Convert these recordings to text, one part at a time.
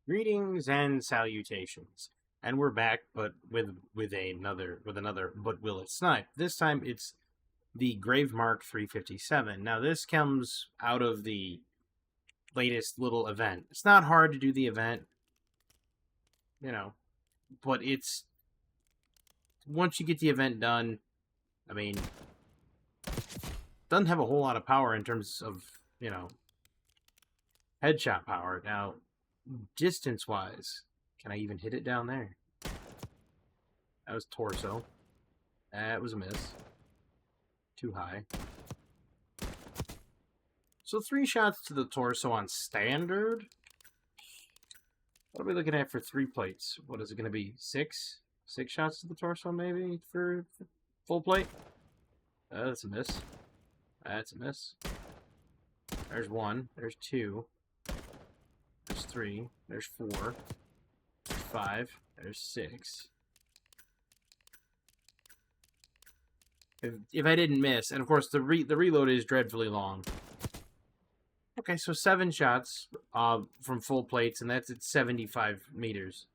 Greetings and salutations, and we're back, but with another but will it snipe? This time it's the Gravemark 357. Now this comes out of the latest little event. It's not hard to do the event, you know, but it's once you get the event done. I mean, doesn't have a whole lot of power in terms of headshot power. Now, distance wise, can I even hit it down there? That was torso. That was a miss. Too high. So 3 shots to the torso on standard. What are we looking at for 3 plates? What is it going to be? 6? 6 shots to the torso maybe for full plate? That's a miss. That's a miss. There's 1. There's 2. There's 3. There's 4. There's 5. There's 6. If I didn't miss, and of course the reload is dreadfully long. Okay, so 7 shots from full plates, and that's at 75 meters.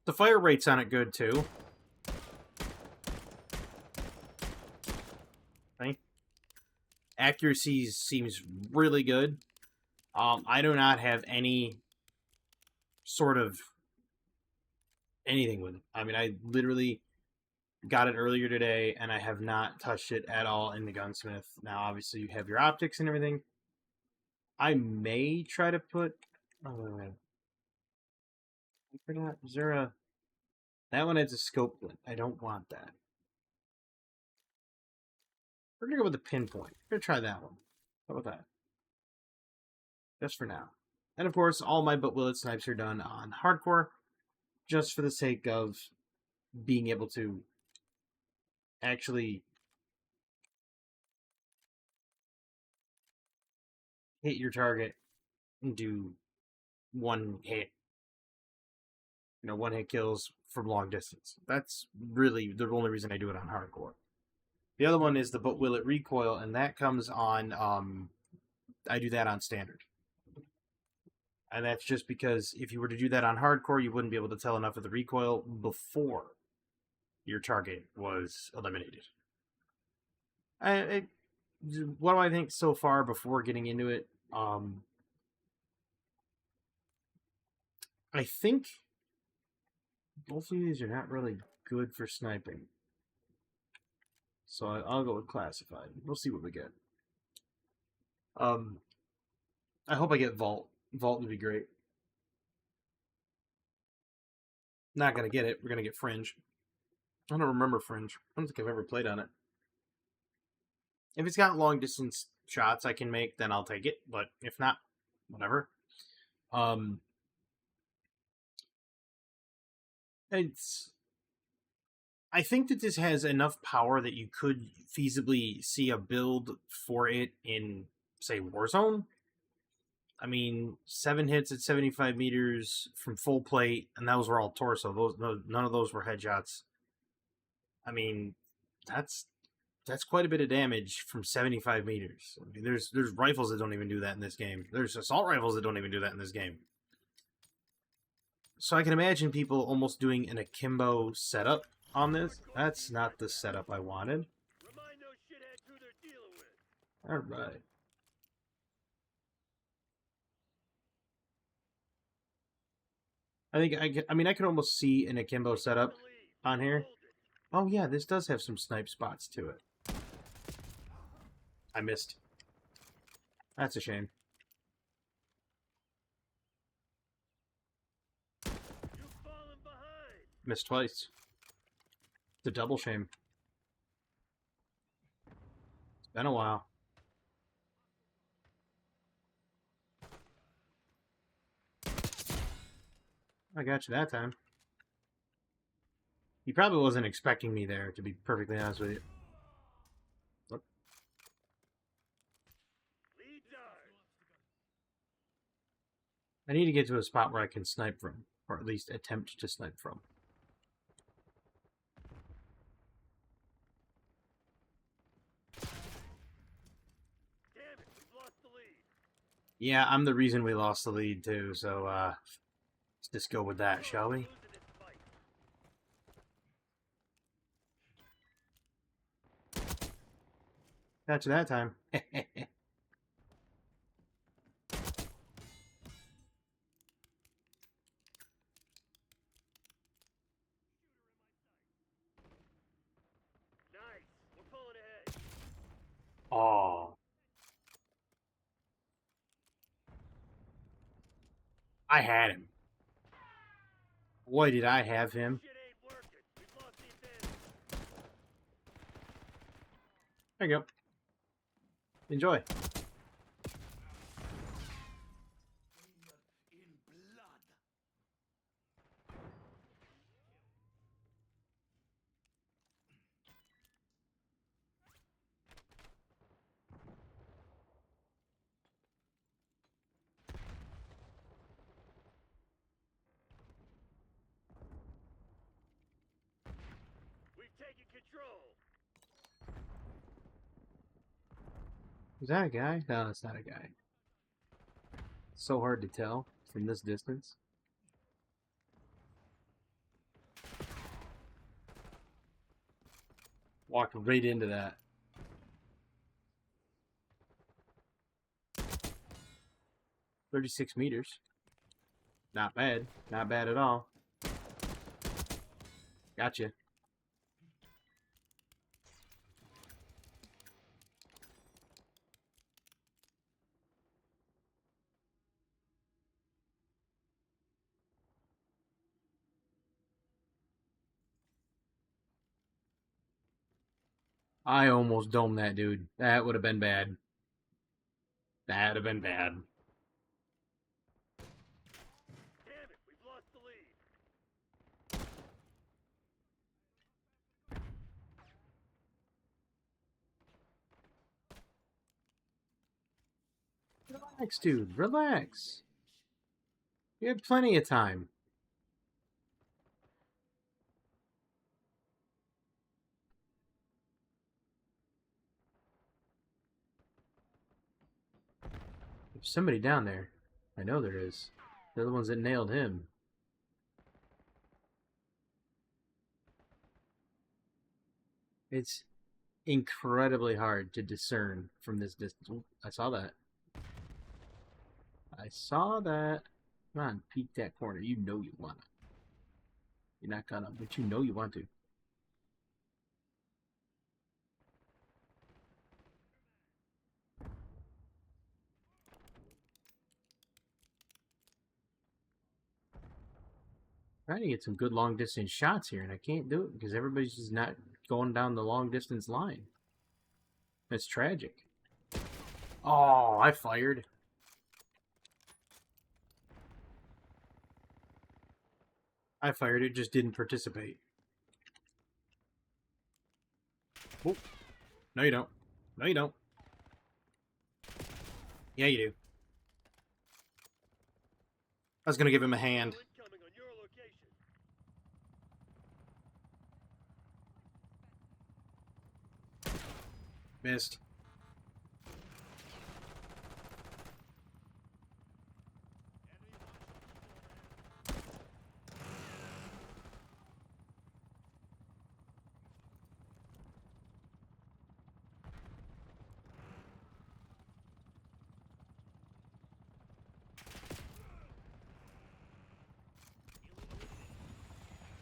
The fire rate's on it good too. Okay. Accuracy seems really good. I do not have any sort of anything with it. I mean, I literally got it earlier today, and I have not touched it at all in the gunsmith. Now, obviously, you have your optics and everything. I may try to put... Oh, wait. I forgot. Is there a... That one has a scope glint. I don't want that. We're going to go with the pinpoint. We're going to try that one. How about that? Just for now. And, of course, all my but will it snipes are done on hardcore, just for the sake of being able to actually hit your target and do one hit. One hit kills from long distance. That's really the only reason I do it on hardcore. The other one is the but will it recoil, and that comes on, I do that on standard. And that's just because if you were to do that on hardcore, you wouldn't be able to tell enough of the recoil before your target was eliminated. What do I think so far before getting into it? I think both of these are not really good for sniping. So I'll go with classified. We'll see what we get. I hope I get Vault. Vault would be great. Not gonna get it. We're gonna get Fringe. I don't remember Fringe. I don't think I've ever played on it. If it's got long distance shots I can make, then I'll take it. But if not, whatever. I think that this has enough power that you could feasibly see a build for it in, say, Warzone. I mean, 7 hits at 75 meters from full plate, and those were all torso. None of those were headshots. I mean, that's quite a bit of damage from 75 meters. I mean, there's rifles that don't even do that in this game. There's assault rifles that don't even do that in this game. So I can imagine people almost doing an akimbo setup on this. That's not the setup I wanted. Alright. I mean, I could almost see an akimbo setup on here. Oh yeah, this does have some snipe spots to it. I missed. That's a shame. Missed twice. It's a double shame. It's been a while. I got you that time. He probably wasn't expecting me there, to be perfectly honest with you. Look. I need to get to a spot where I can snipe from, or at least attempt to snipe from. Yeah, I'm the reason we lost the lead too, so let's just go with that, shall we? Gotcha that time. Oh, I had him. Boy, did I have him. There you go. Enjoy. Is that a guy? No, it's not a guy. It's so hard to tell from this distance. Walked right into that. 36 meters. Not bad. Not bad at all. Gotcha. I almost domed that dude. That would have been bad. That would have been bad. Relax, dude. Relax. You had plenty of time. There's somebody down there. I know there is. They're the ones that nailed him. It's incredibly hard to discern from this distance. Ooh, I saw that. I saw that. Come on, peek that corner. You know you want to. You're not gonna, but you know you want to. Trying to get some good long distance shots here, and I can't do it because everybody's just not going down the long distance line. That's tragic. Oh, I fired. I fired. It just didn't participate. Oh, no you don't. No you don't. Yeah you do. I was gonna give him a hand. Missed.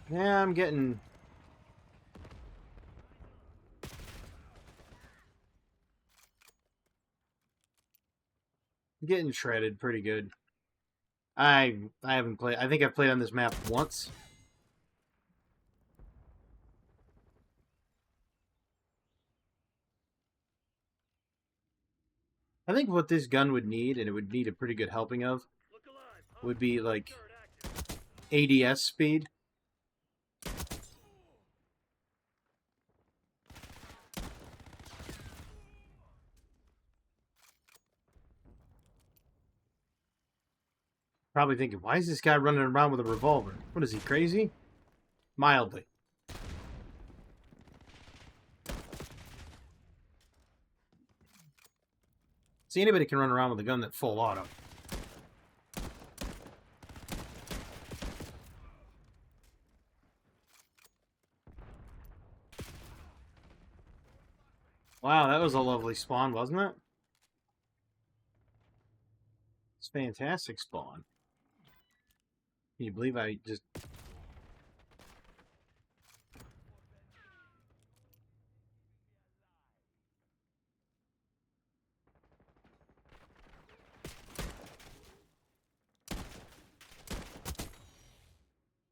Yeah, I'm getting shredded pretty good. I haven't played. I think I've played on this map once. I think what this gun would need, and it would need a pretty good helping of, would be like ADS speed. Probably thinking, why is this guy running around with a revolver? What is he, crazy? Mildly. See, anybody can run around with a gun that's full auto. Wow, that was a lovely spawn, wasn't it? It's fantastic spawn. Can you believe I just...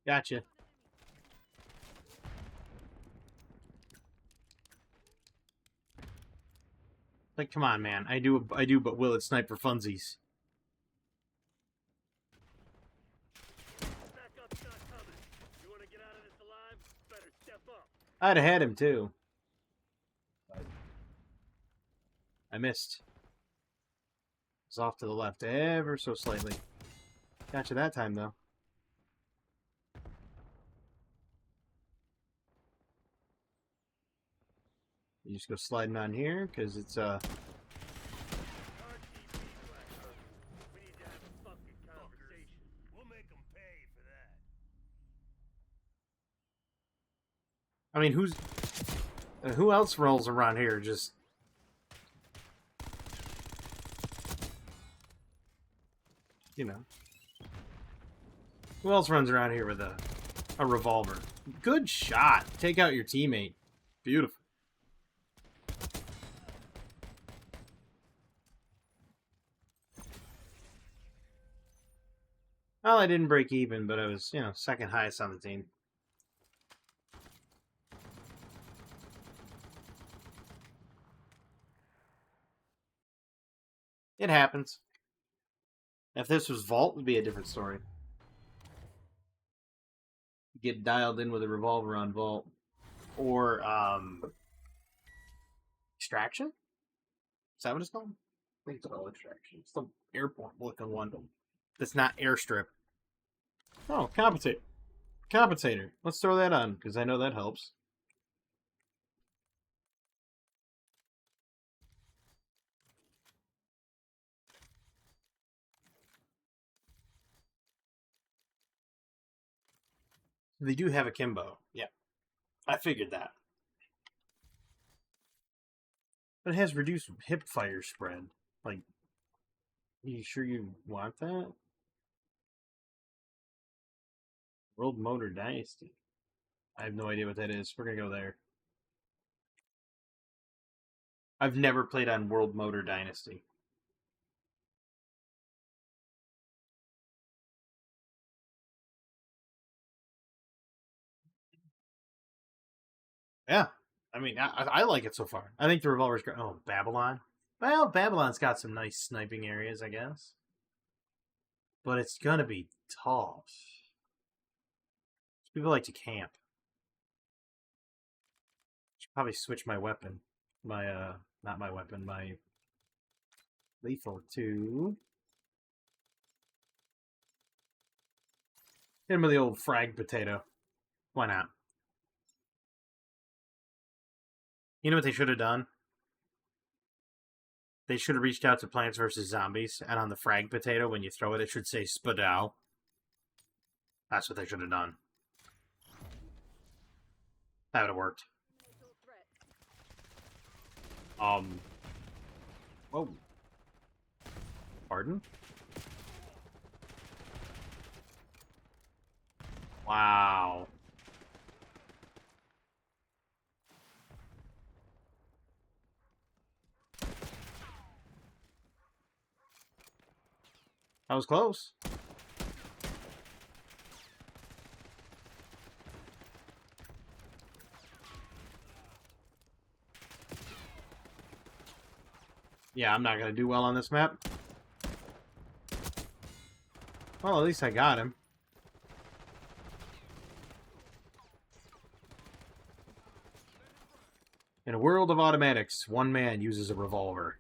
Gotcha. Like, come on, man. I do, but will it snipe for funsies? I'd have had him, too. I missed. It's off to the left ever so slightly. Gotcha that time, though. You just go sliding on here, because it's, I mean, who else rolls around here? Just... You know. Who else runs around here with a revolver? Good shot. Take out your teammate. Beautiful. Well, I didn't break even, but I was, you know, second highest on the team. It happens. If this was Vault, it would be a different story. Get dialed in with a revolver on Vault. Or, Extraction? Is that what it's called? I think it's called Extraction. It's the airport-looking one. That's not Airstrip. Oh, Compensator. Let's throw that on, because I know that helps. They do have a Kimbo. Yeah. I figured that. But it has reduced hip fire spread. Like, are you sure you want that? World Motor Dynasty. I have no idea what that is. We're going to go there. I've never played on World Motor Dynasty. Yeah. I mean, I like it so far. I think the revolver's great. Oh, Babylon. Well, Babylon's got some nice sniping areas, I guess. But it's going to be tough. People like to camp. Should probably switch my weapon. Not my weapon, my lethal to... Hit him with the old frag potato. Why not? You know what they should have done? They should have reached out to Plants vs. Zombies, and on the frag potato, when you throw it, it should say Spadow. That's what they should have done. That would have worked. Whoa. Pardon? Wow. That was close. Yeah, I'm not going to do well on this map. Well, at least I got him. In a world of automatics, one man uses a revolver.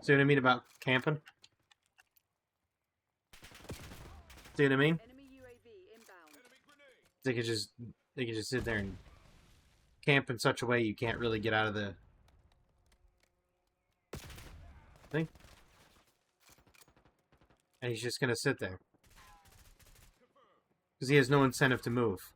See what I mean about camping? See what I mean? They could just sit there and camp in such a way you can't really get out of the thing. And he's just gonna sit there. Because he has no incentive to move.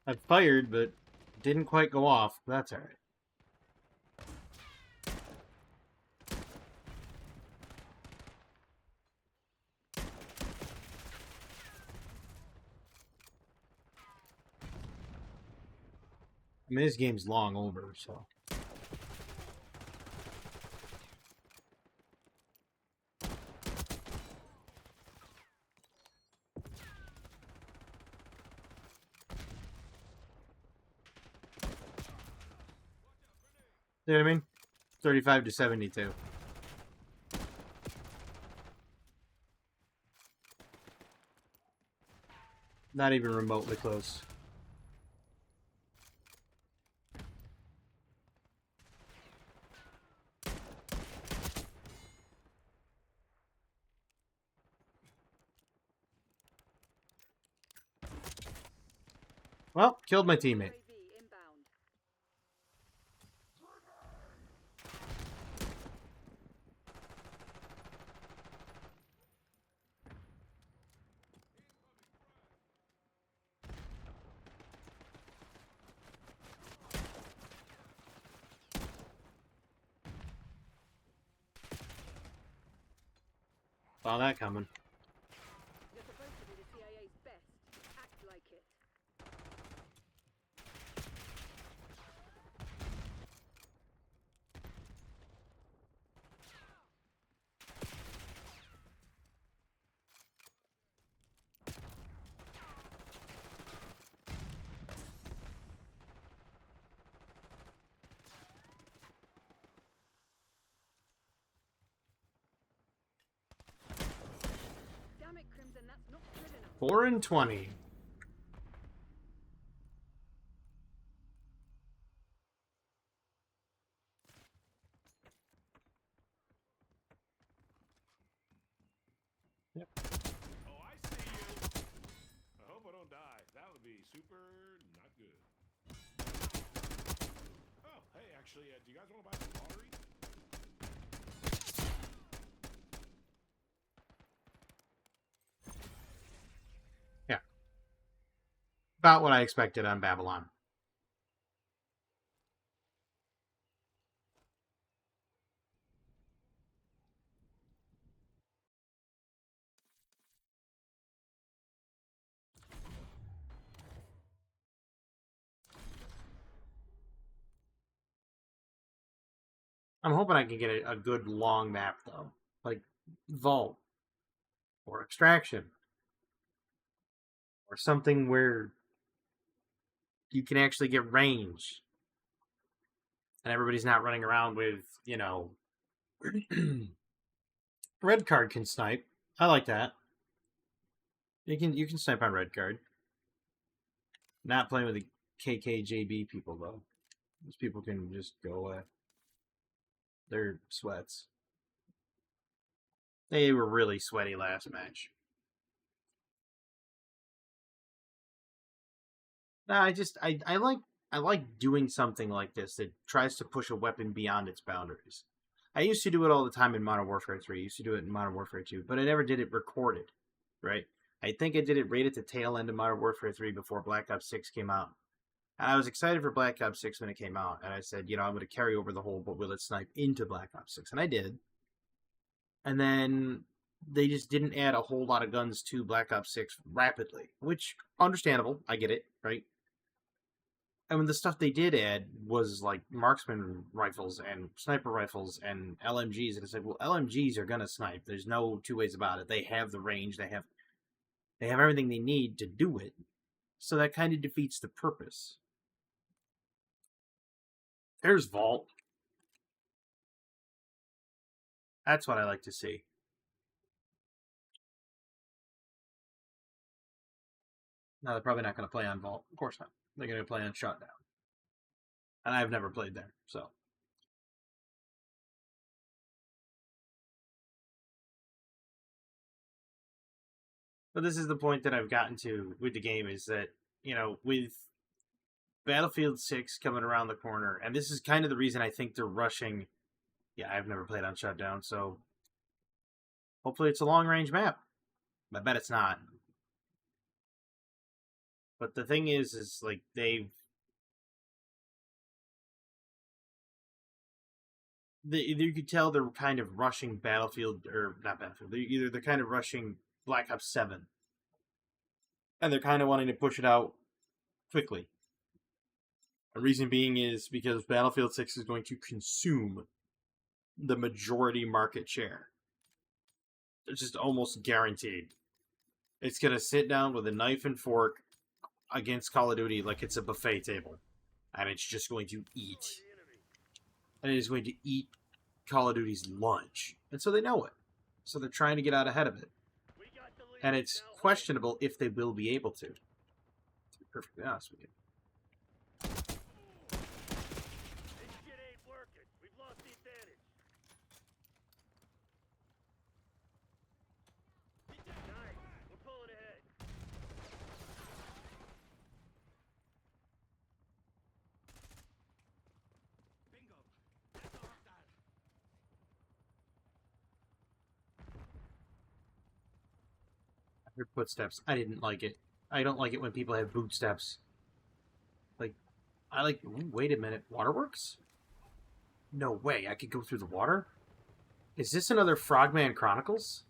I fired, but didn't quite go off. That's alright. I mean, this game's long over, so. You know what I mean? 35 to 72. Not even remotely close. Well, killed my teammate. Saw that coming. You're supposed to be the CIA's best. Act like it. Damn it, Crimson, that's not good enough. 4 and 20. Yep. Oh, I see you. I hope I don't die. That would be super not good. Oh, hey, actually, do you guys want to buy some lottery? Yeah. About what I expected on Babylon. I'm hoping I can get a good long map, though. Like Vault. Or Extraction. Or something where you can actually get range. And everybody's not running around with, you know... Red card can snipe. I like that. You can snipe on red card. Not playing with the KKJB people, though. Those people can just go away. They're sweats. They were really sweaty last match. No, I like doing something like this that tries to push a weapon beyond its boundaries. I used to do it all the time in Modern Warfare 3. I used to do it in Modern Warfare 2, but I never did it recorded, right? I think I did it right at the tail end of Modern Warfare 3 before Black Ops 6 came out. And I was excited for Black Ops 6 when it came out, and I said, you know, I'm going to carry over the whole but will it snipe into Black Ops 6, and I did. And then they just didn't add a whole lot of guns to Black Ops 6 rapidly, which, understandable, I get it, right? I mean, the stuff they did add was like marksman rifles and sniper rifles and LMGs, and it's like, well, LMGs are gonna snipe. There's no two ways about it. They have the range. They have everything they need to do it. So that kind of defeats the purpose. There's Vault. That's what I like to see. No, they're probably not going to play on Vault. Of course not. They're going to play on Shutdown. And I've never played there, so. But this is the point that I've gotten to with the game is that, you know, with Battlefield 6 coming around the corner, and this is kind of the reason I think they're rushing. Yeah, I've never played on Shutdown, so hopefully it's a long-range map. I bet it's not. But the thing is like you could tell they're kind of rushing Battlefield, or not Battlefield. They're kind of rushing Black Ops 7, and they're kind of wanting to push it out quickly. The reason being is because Battlefield 6 is going to consume the majority market share. It's just almost guaranteed. It's going to sit down with a knife and fork against Call of Duty like it's a buffet table. And it's just going to eat. And it is going to eat Call of Duty's lunch. And so they know it. So they're trying to get out ahead of it. And it's questionable if they will be able to. To be perfectly honest with you. I heard footsteps. I didn't like it. I don't like it when people have boot steps. Like, I like... Ooh, wait a minute. Waterworks? No way. I could go through the water? Is this another Frogman Chronicles?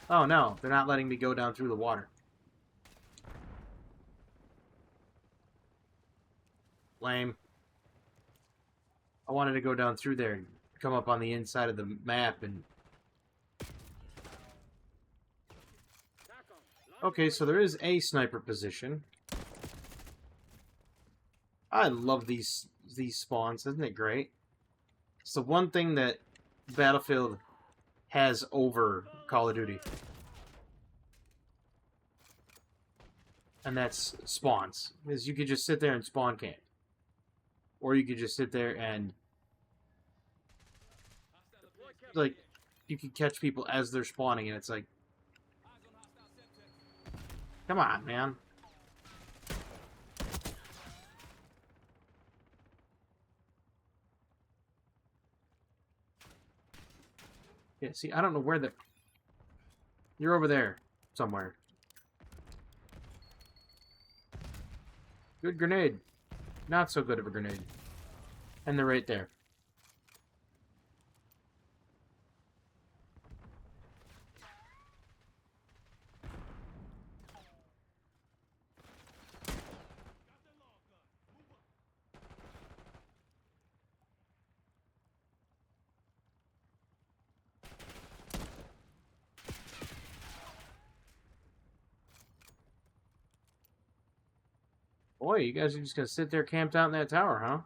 Oh, no. They're not letting me go down through the water. Lame. I wanted to go down through there and come up on the inside of the map and... Okay, so there is a sniper position. I love these spawns. Isn't it great? It's the one thing that Battlefield has over Call of Duty. And that's spawns. Because you could just sit there and spawn camp. Or you could just sit there and... like, you could catch people as they're spawning, and it's like... Come on, man. Yeah, see, I don't know where the... You're over there, somewhere. Good grenade. Not so good of a grenade. And they're right there. Boy, you guys are just gonna sit there camped out in that tower, huh?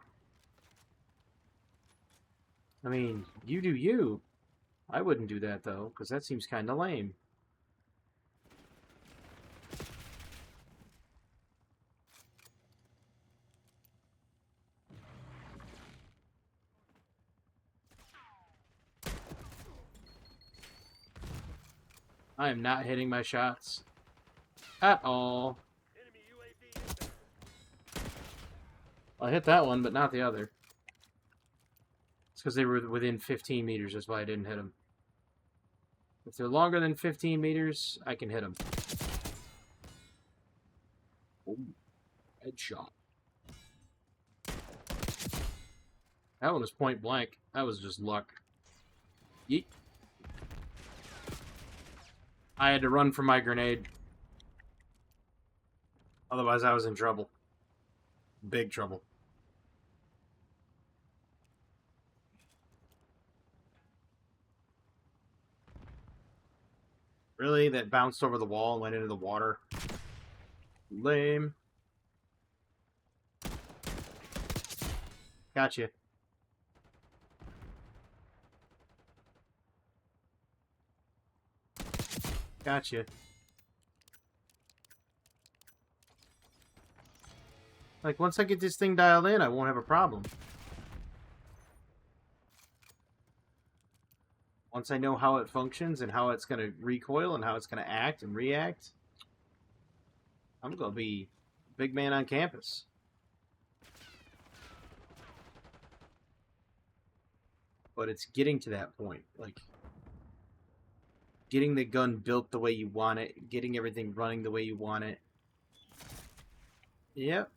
I mean, you do you. I wouldn't do that, though, because that seems kind of lame. I am not hitting my shots. At all. I hit that one, but not the other. It's because they were within 15 meters. That's why I didn't hit them. If they're longer than 15 meters, I can hit them. Oh, headshot. That one was point blank. That was just luck. Yeet. I had to run for my grenade. Otherwise, I was in trouble. Big trouble. Really? That bounced over the wall and went into the water? Lame. Gotcha. Gotcha. Like, once I get this thing dialed in, I won't have a problem. Once I know how it functions and how it's going to recoil and how it's going to act and react, I'm going to be big man on campus. But it's getting to that point. Like, getting the gun built the way you want it, getting everything running the way you want it. Yep.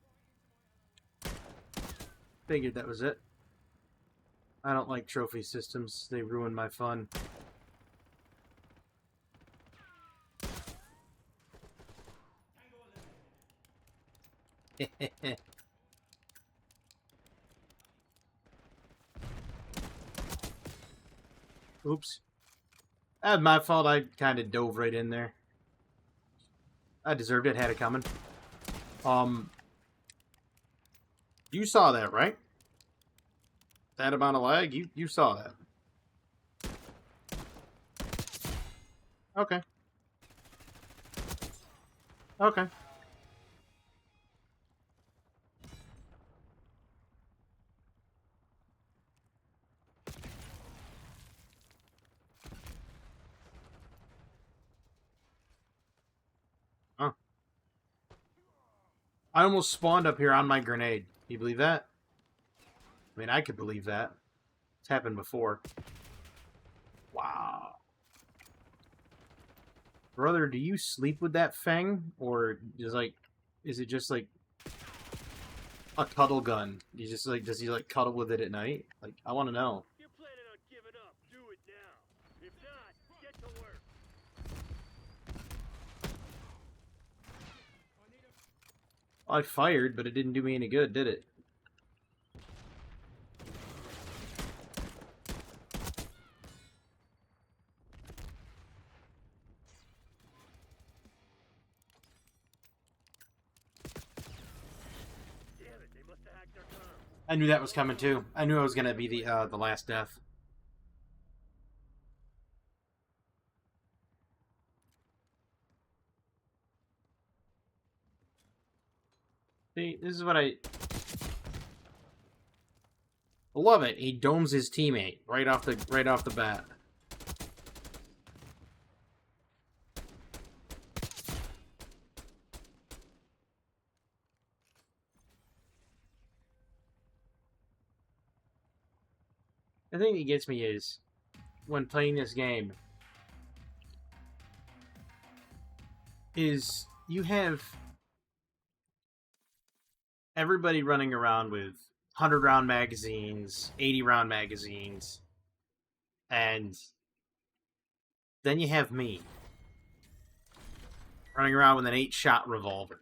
Figured that was it. I don't like trophy systems. They ruin my fun. Oops. That's my fault. I kind of dove right in there. I deserved it. Had it coming. You saw that, right? That amount of lag? You saw that. Okay. Okay. Huh. I almost spawned up here on my grenade. You believe that? I mean, I could believe that. It's happened before. Wow. Brother, do you sleep with that Fang? Or is it just like a cuddle gun? You just like, does he like cuddle with it at night? Like, I want to know. You're planning on giving up. Do it now. If not, get to work. I fired, but it didn't do me any good, did it? Damn it, they must have hacked their comms. I knew that was coming too. I knew I was gonna be the last death. See, this is what I love it. He domes his teammate right off the bat. The thing that gets me is when playing this game is you have everybody running around with 100-round magazines, 80-round magazines, and then you have me running around with an 8-shot revolver.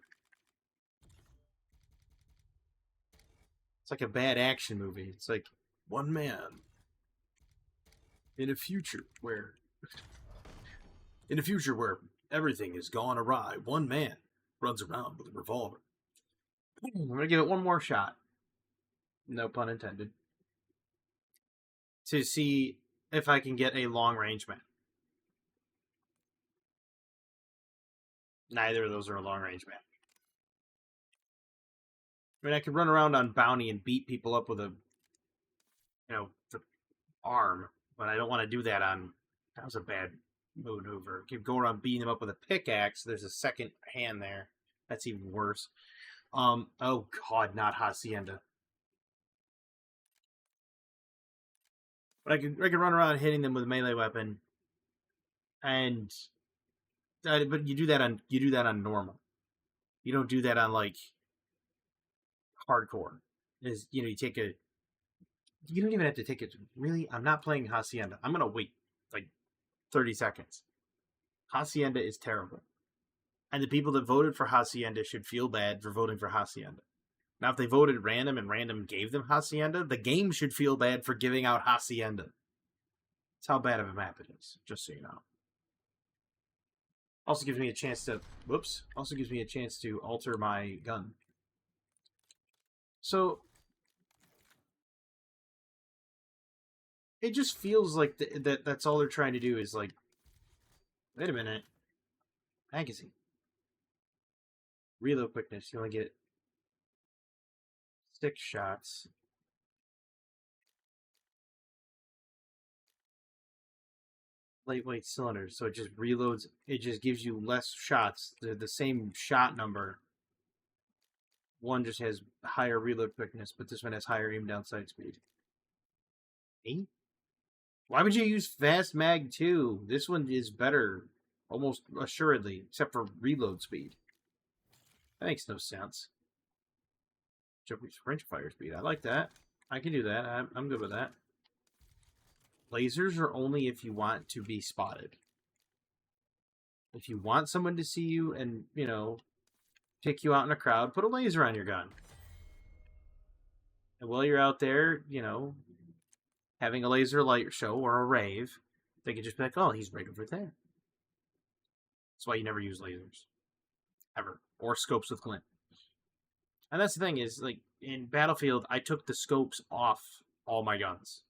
It's like a bad action movie. It's like one man in a future where everything has gone awry, one man runs around with a revolver. I'm gonna give it one more shot. No pun intended. To see if I can get a long range man. Neither of those are a long range man. I mean, I could run around on bounty and beat people up with a, the arm, but I don't want to do that on. That was a bad maneuver. Keep going around beating them up with a pickaxe. There's a second hand there. That's even worse. Oh God, not Hacienda. But I could run around hitting them with a melee weapon, and but you do that on normal. You don't do that on like hardcore. You take a. You don't even have to take it. Really, I'm not playing Hacienda. I'm gonna wait like 30 seconds. Hacienda is terrible. And the people that voted for Hacienda should feel bad for voting for Hacienda. Now, if they voted random and random gave them Hacienda, the game should feel bad for giving out Hacienda. That's how bad of a map it is, just so you know. Also gives me a chance to... Whoops. Also gives me a chance to alter my gun. So... It just feels like that's all they're trying to do is like... Wait a minute. Magazine. Reload quickness. You only get 6 shots. Lightweight cylinder, so it just reloads. It just gives you less shots. They're the same shot number. One just has higher reload quickness, but this one has higher aim down sight speed. 8? Why would you use fast mag 2? This one is better, almost assuredly, except for reload speed. That makes no sense. Jumping French fire speed. I like that. I can do that. I'm good with that. Lasers are only if you want to be spotted. If you want someone to see you and, you know, pick you out in a crowd, put a laser on your gun. And while you're out there, you know, having a laser light show or a rave, they can just be like, oh, he's right over there. That's why you never use lasers. Ever. Or scopes with glint. And that's the thing is, like, in Battlefield, I took the scopes off all my guns.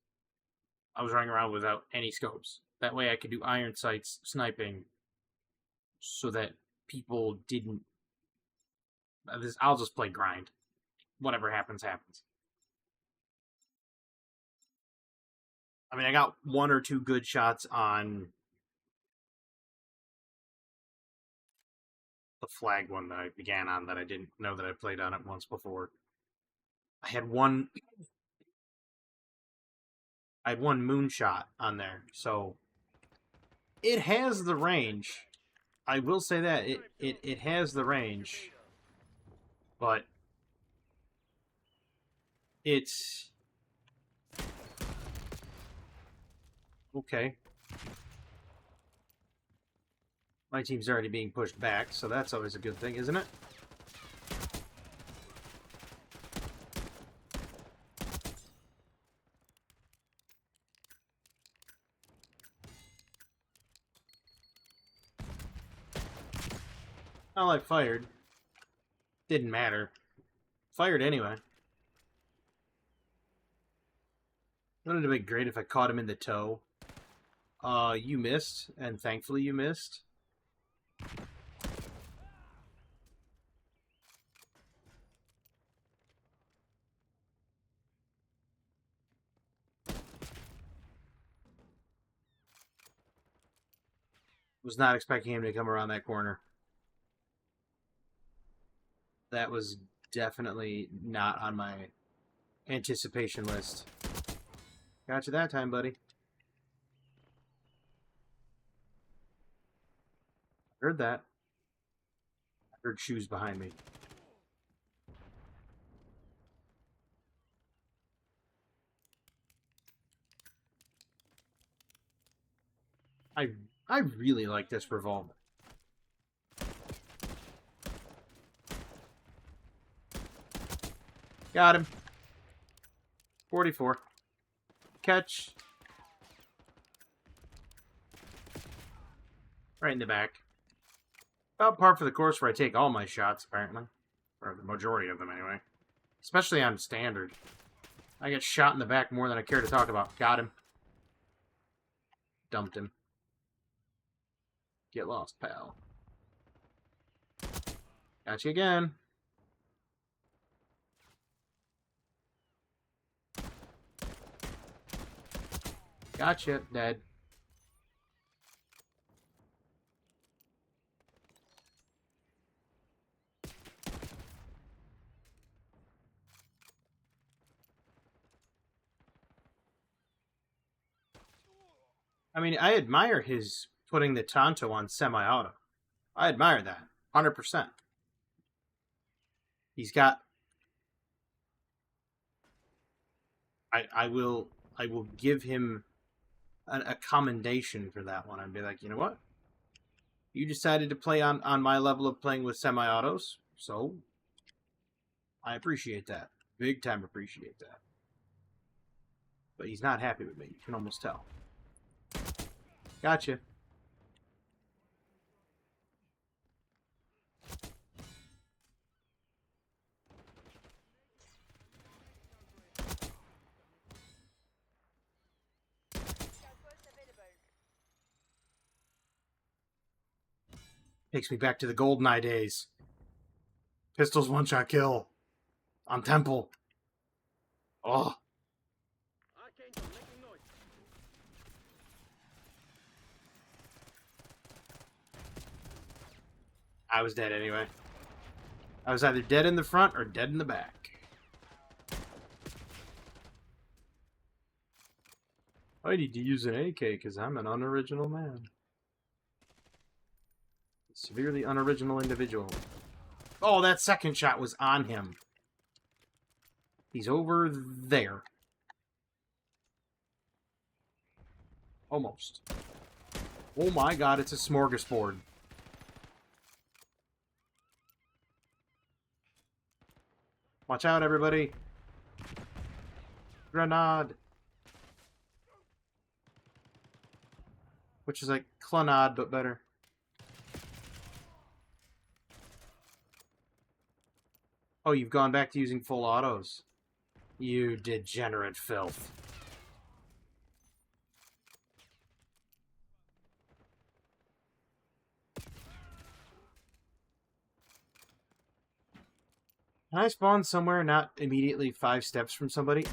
I was running around without any scopes. That way I could do iron sights, sniping, so that people didn't... I'll just play grind. Whatever happens, happens. I mean, I got 1 or 2 good shots on the flag one that I began on that I didn't know that I played on it once before. I had one moonshot on there, so it has the range. I will say that it has the range, but it's okay. My team's already being pushed back, so that's always a good thing, isn't it? Well, I fired. Didn't matter. Fired anyway. Wouldn't it have been great if I caught him in the toe? You missed, and thankfully you missed. Was not expecting him to come around that corner. That was definitely not on my anticipation list. Got you that time, buddy. Heard that. I heard shoes behind me. I really like this revolver. Got him. 44. Catch. Right in the back. About par for the course where I take all my shots, apparently. Or the majority of them, anyway. Especially on standard. I get shot in the back more than I care to talk about. Got him. Dumped him. Get lost, pal. Got you again. Gotcha, dead. I mean, I admire his putting the Tonto on semi-auto. I admire that. 100%. He's got... I will give him a commendation for that one. I'd be like, you know what? You decided to play on my level of playing with semi-autos, so I appreciate that. Big time appreciate that. But he's not happy with me. You can almost tell. Gotcha. Takes me back to the GoldenEye days. Pistols one-shot kill. On Temple. Oh. Archangel making noise. I was dead anyway. I was either dead in the front or dead in the back. I need to use an AK because I'm an unoriginal man. Severely unoriginal individual. Oh, that second shot was on him. He's over there. Almost. Oh my god, it's a smorgasbord. Watch out, everybody. Grenade. Which is like Clonade, but better. Oh, you've gone back to using full autos. You degenerate filth. Can I spawn somewhere not immediately 5 steps from somebody?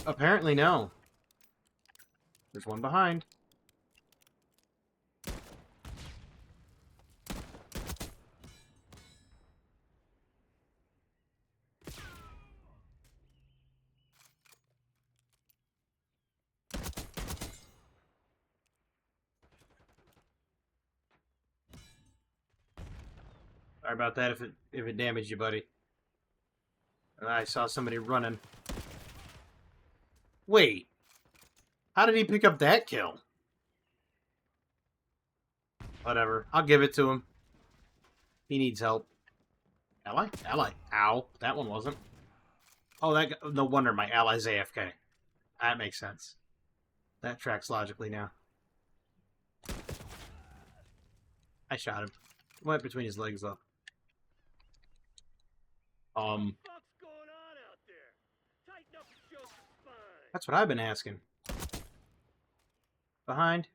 Apparently no. There's one behind. Sorry about that if it damaged you, buddy. I saw somebody running. Wait. How did he pick up that kill? Whatever. I'll give it to him. He needs help. Ally? Ally. Ow. That one wasn't. Oh, no wonder my ally's AFK. That makes sense. That tracks logically now. I shot him. Went between his legs, though. What's going on out there? Tighten up and show some spine. That's what I've been asking. Behind.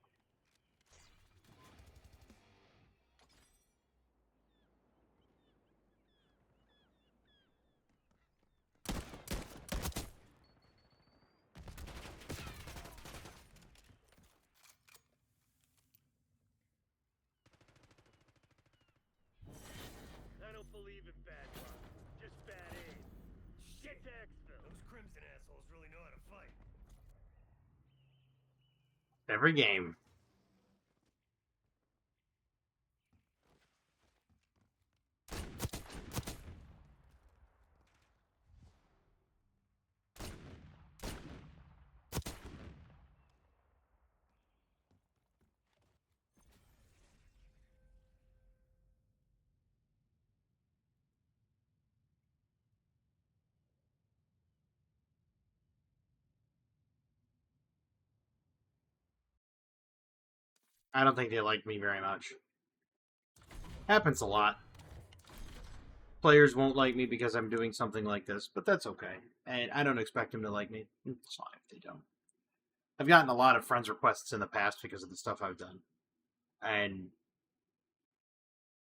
I don't believe in bad luck, just bad aim. Get to Exville. Those Crimson assholes really know how to fight. Every game. I don't think they like me very much. Happens a lot. Players won't like me because I'm doing something like this, but that's okay. And I don't expect them to like me. It's fine if they don't. I've gotten a lot of friends requests in the past because of the stuff I've done. And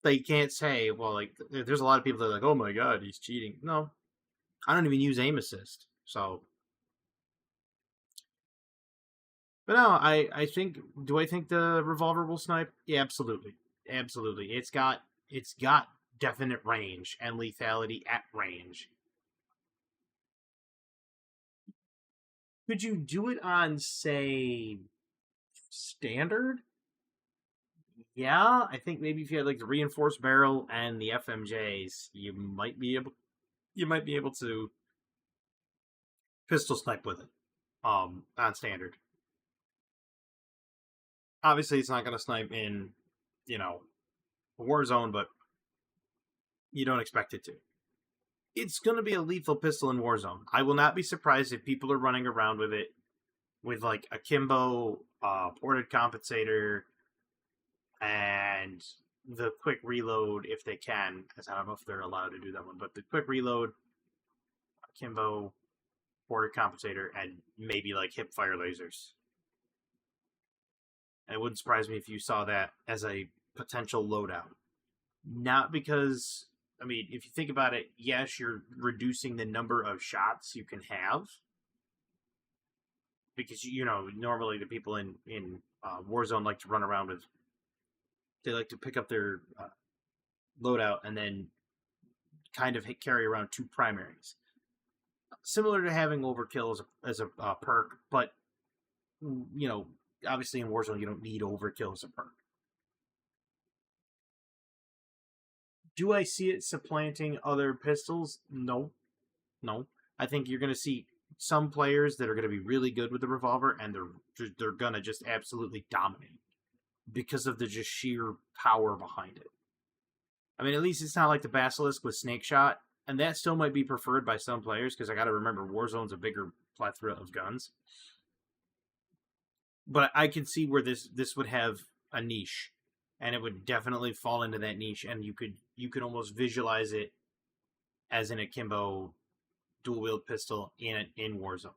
they can't say, well, like, there's a lot of people that are like, oh my god, he's cheating. No. I don't even use aim assist. So. But no, I think, do I think the revolver will snipe? Yeah, absolutely. Absolutely. It's got definite range and lethality at range. Could you do it on, say, standard? Yeah, I think maybe if you had like the reinforced barrel and the FMJs, you might be able to pistol snipe with it. On standard. Obviously it's not gonna snipe in a Warzone, but you don't expect it to. It's going to be a lethal pistol in Warzone. I will not be surprised if people are running around with it with like a Kimbo, ported compensator, and the quick reload if they can, because I don't know if they're allowed to do that one, but the quick reload, Kimbo, ported compensator, and maybe like hip fire lasers. And it wouldn't surprise me if you saw that as a potential loadout. Not because, I mean, if you think about it, yes, you're reducing the number of shots you can have. Because, normally the people in Warzone like to run around with, they like to pick up their loadout and then kind of carry around two primaries. Similar to having overkill as a perk, but, obviously in Warzone you don't need overkill as a perk. Do I see it supplanting other pistols? No. I think you're going to see some players that are going to be really good with the revolver, and they're going to just absolutely dominate because of the just sheer power behind it. I mean, at least it's not like the Basilisk with Snake Shot, and that still might be preferred by some players, because I got to remember, Warzone's a bigger plethora of guns. But I can see where this would have a niche, and it would definitely fall into that niche, and you could almost visualize it as an akimbo dual-wield pistol in Warzone.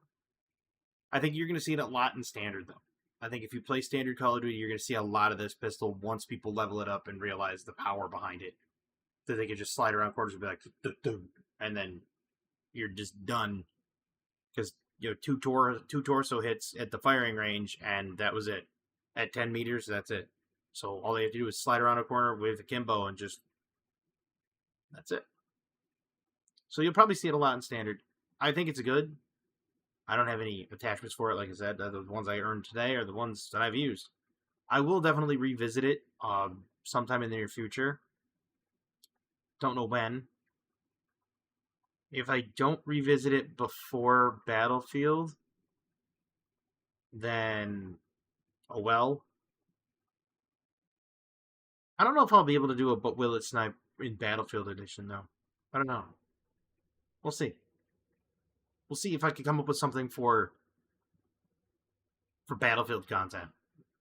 I think you're going to see it a lot in Standard, though. I think if you play Standard Call of Duty, you're going to see a lot of this pistol once people level it up and realize the power behind it. That they could just slide around corners and be like, dun, and then you're just done. Because, two torso hits at the firing range, and that was it. At 10 meters, that's it. So all they have to do is slide around a corner with akimbo and just... that's it. So you'll probably see it a lot in Standard. I think it's good. I don't have any attachments for it, like I said. The ones I earned today are the ones that I've used. I will definitely revisit it sometime in the near future. Don't know when. If I don't revisit it before Battlefield, then, oh well. I don't know if I'll be able to do a But Will It Snipe in Battlefield Edition, though. I don't know. We'll see. We'll see if I can come up with something for Battlefield content.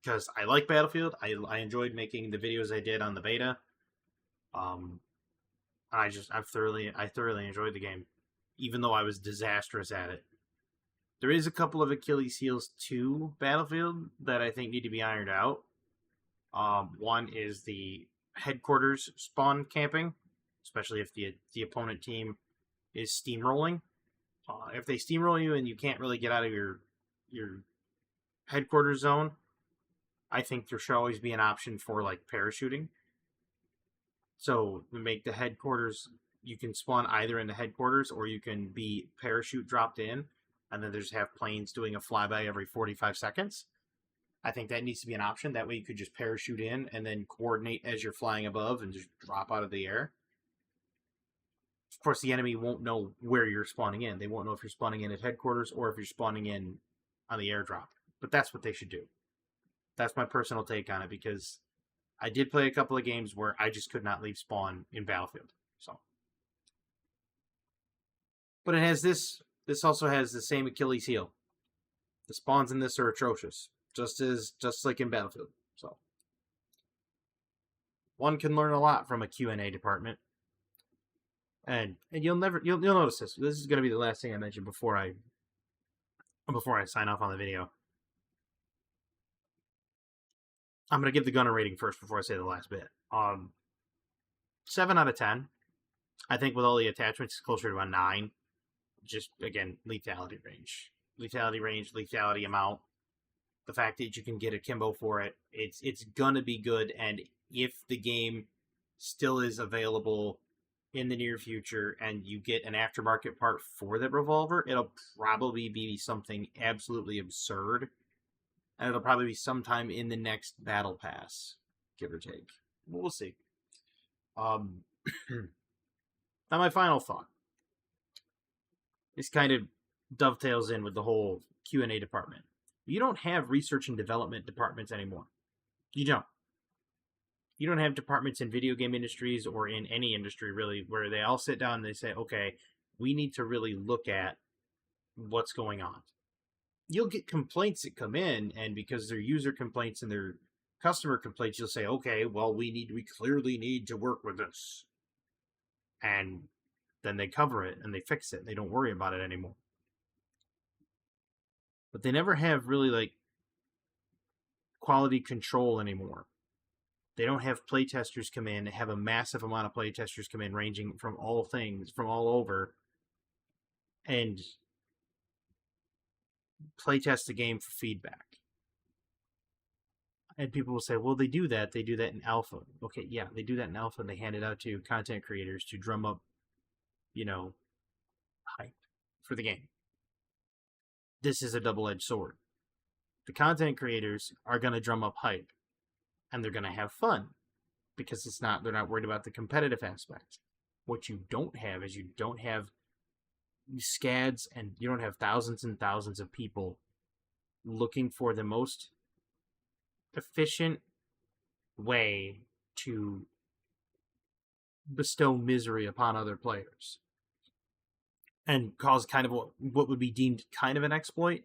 Because I like Battlefield. I enjoyed making the videos I did on the beta. I thoroughly enjoyed the game, even though I was disastrous at it. There is a couple of Achilles heels to Battlefield that I think need to be ironed out. One is the headquarters spawn camping, especially if the opponent team is steamrolling. If they steamroll you and you can't really get out of your headquarters zone, I think there should always be an option for like parachuting. So make the headquarters, you can spawn either in the headquarters or you can be parachute dropped in, and then there's have planes doing a flyby every 45 seconds. I think that needs to be an option. That way you could just parachute in and then coordinate as you're flying above and just drop out of the air. Of course, the enemy won't know where you're spawning in. They won't know if you're spawning in at headquarters or if you're spawning in on the airdrop. But that's what they should do. That's my personal take on it, because I did play a couple of games where I just could not leave spawn in Battlefield. So, but it has this. This also has the same Achilles heel. The spawns in this are atrocious, just like in Battlefield. So, one can learn a lot from a Q&A department. And you'll notice this. This is going to be the last thing I mention before I sign off on the video. I'm going to give the gunner rating first before I say the last bit. 7 out of 10. I think with all the attachments, it's closer to a 9. Just, again, lethality range. Lethality amount. The fact that you can get a Kimbo for it, it's going to be good. And if the game still is available in the near future and you get an aftermarket part for that revolver, it'll probably be something absolutely absurd. And it'll probably be sometime in the next battle pass, give or take. We'll see. Now my final thought. This kind of dovetails in with the whole Q&A department. You don't have research and development departments anymore. You don't. You don't have departments in video game industries or in any industry really where they all sit down and they say, okay, we need to really look at what's going on. You'll get complaints that come in, and because they're user complaints and their customer complaints, you'll say, okay, well, we clearly need to work with this. And then they cover it and they fix it. They don't worry about it anymore. But they never have really like quality control anymore. They don't have playtesters come in, have a massive amount of playtesters come in, ranging from all things, from all over, and playtest the game for feedback. And people will say, well, they do that in alpha. Okay, yeah, they do that in alpha, and they hand it out to content creators to drum up, hype for the game. This is a double-edged sword. The content creators are going to drum up hype, and they're going to have fun, because they're not worried about the competitive aspect. What you don't have is you don't have scads, and you don't have thousands and thousands of people looking for the most efficient way to bestow misery upon other players and cause kind of what would be deemed kind of an exploit.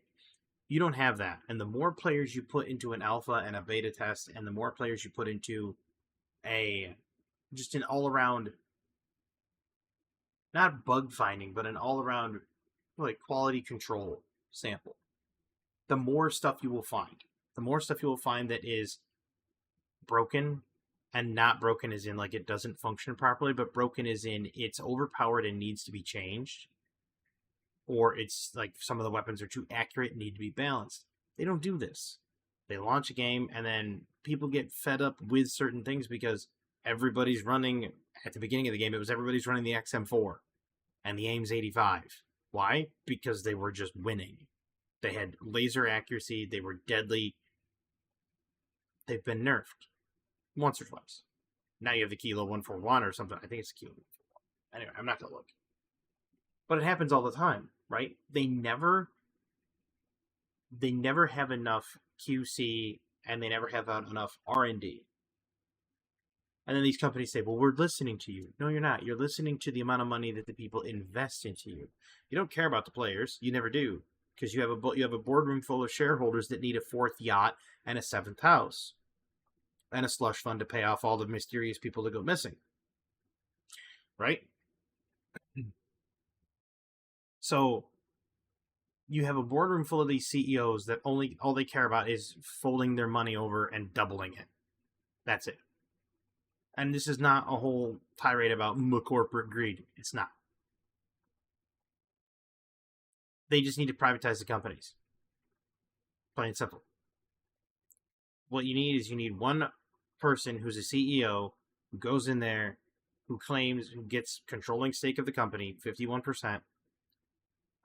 You don't have that. And the more players you put into an alpha and a beta test, and the more players you put into just an all-around, not bug finding, but an all-around like quality control sample, the more stuff you will find. The more stuff you will find that is broken, and not broken as in like it doesn't function properly, but broken as in it's overpowered and needs to be changed, or it's like some of the weapons are too accurate and need to be balanced. They don't do this. They launch a game, and then people get fed up with certain things because everybody's running, at the beginning of the game, everybody's running the XM4 and the AIM's 85. Why? Because they were just winning. They had laser accuracy, they were deadly. They've been nerfed once or twice. Now you have the Kilo 141 or something. I think it's Kilo 141. Anyway, I'm not going to look. But it happens all the time, right? They never have enough QC, and they never have enough R&D. And then these companies say, well, we're listening to you. No, you're not. You're listening to the amount of money that the people invest into you. You don't care about the players. You never do. Because you have a boardroom full of shareholders that need a fourth yacht and a seventh house. And a slush fund to pay off all the mysterious people that go missing. Right? So, you have a boardroom full of these CEOs that all they care about is folding their money over and doubling it. That's it. And this is not a whole tirade about corporate greed. It's not. They just need to privatize the companies. Plain and simple. What you need one person who's a CEO who goes in there, who gets controlling stake of the company, 51%,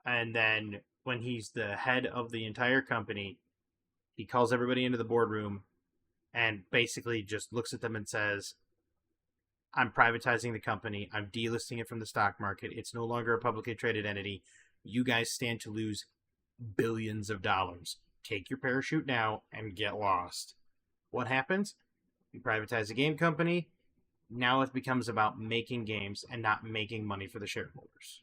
and then when he's the head of the entire company, he calls everybody into the boardroom and basically just looks at them and says, I'm privatizing the company. I'm delisting it from the stock market. It's no longer a publicly traded entity. You guys stand to lose billions of dollars. Take your parachute now and get lost. What happens? You privatize the game company. Now it becomes about making games and not making money for the shareholders.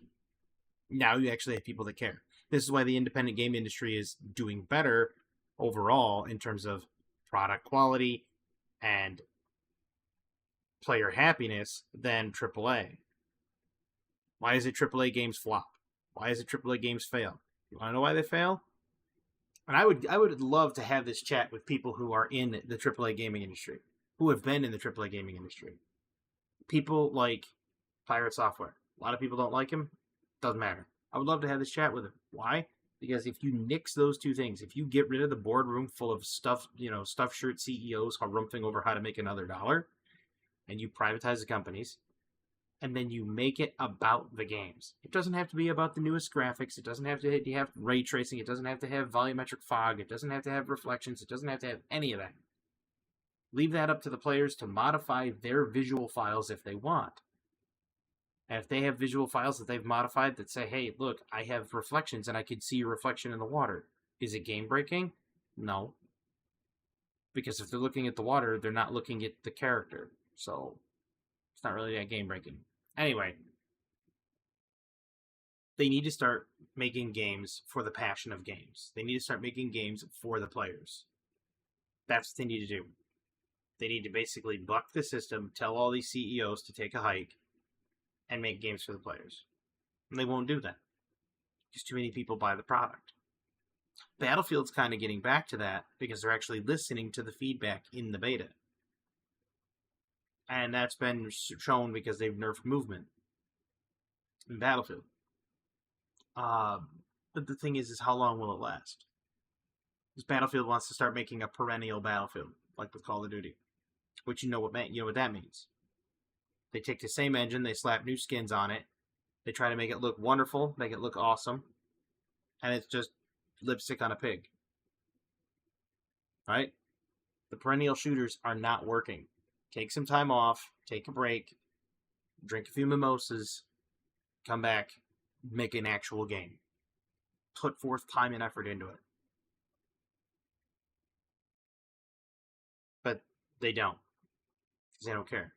Now you actually have people that care. This is why the independent game industry is doing better overall in terms of product quality and player happiness than AAA. Why is it AAA games flop? Why is it AAA games fail? You want to know why they fail? And I would love to have this chat with people who are in the AAA gaming industry, who have been in the AAA gaming industry. People like Pirate Software. A lot of people don't like him. Doesn't matter. I would love to have this chat with him. Why? Because if you nix those two things, if you get rid of the boardroom full of stuffed shirt CEOs harumphing over how to make another dollar, and you privatize the companies, and then you make it about the games. It doesn't have to be about the newest graphics. It doesn't have to have ray tracing. It doesn't have to have volumetric fog. It doesn't have to have reflections. It doesn't have to have any of that. Leave that up to the players to modify their visual files if they want. And if they have visual files that they've modified that say, hey, look, I have reflections and I can see your reflection in the water. Is it game breaking? No. Because if they're looking at the water, they're not looking at the character. So it's not really that game breaking. Anyway, they need to start making games for the passion of games. They need to start making games for the players. That's what they need to do. They need to basically buck the system, tell all these CEOs to take a hike, and make games for the players. And they won't do that. Because too many people buy the product. Battlefield's kind of getting back to that because they're actually listening to the feedback in the beta. And that's been shown because they've nerfed movement in Battlefield. But the thing is how long will it last? Because Battlefield wants to start making a perennial Battlefield, like with Call of Duty. Which you know what that means. They take the same engine, they slap new skins on it, they try to make it look wonderful, make it look awesome, and it's just lipstick on a pig. Right? The perennial shooters are not working. Take some time off, take a break, drink a few mimosas, come back, make an actual game. Put forth time and effort into it. But they don't. Because they don't care.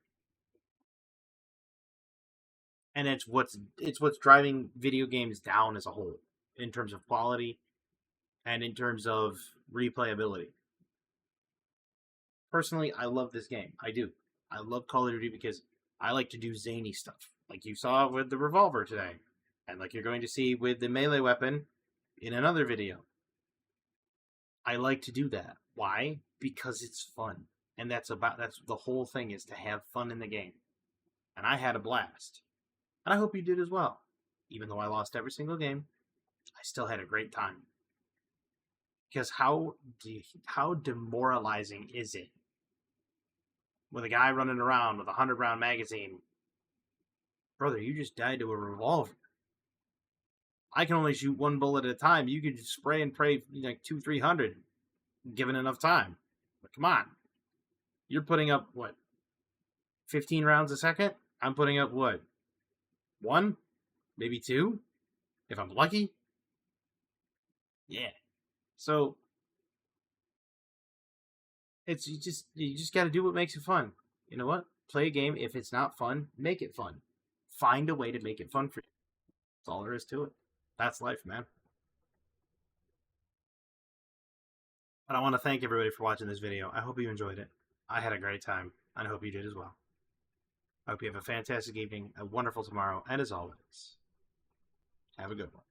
And it's what's driving video games down as a whole, in terms of quality and in terms of replayability. Personally, I love this game. I do. I love Call of Duty because I like to do zany stuff, like you saw with the revolver today, and like you're going to see with the melee weapon in another video. I like to do that. Why? Because it's fun. And that's the whole thing, is to have fun in the game. And I had a blast. And I hope you did as well. Even though I lost every single game, I still had a great time. Because how demoralizing is it with a guy running around with a 100-round magazine? Brother, you just died to a revolver. I can only shoot one bullet at a time. You could spray and pray like 200-300, given enough time. But come on. You're putting up, what, 15 rounds a second? I'm putting up, what, 1? Maybe 2? If I'm lucky? Yeah. So, you just got to do what makes it fun. You know what? Play a game. If it's not fun, make it fun. Find a way to make it fun for you. That's all there is to it. That's life, man. But I want to thank everybody for watching this video. I hope you enjoyed it. I had a great time, and I hope you did as well. I hope you have a fantastic evening, a wonderful tomorrow, and as always, have a good one.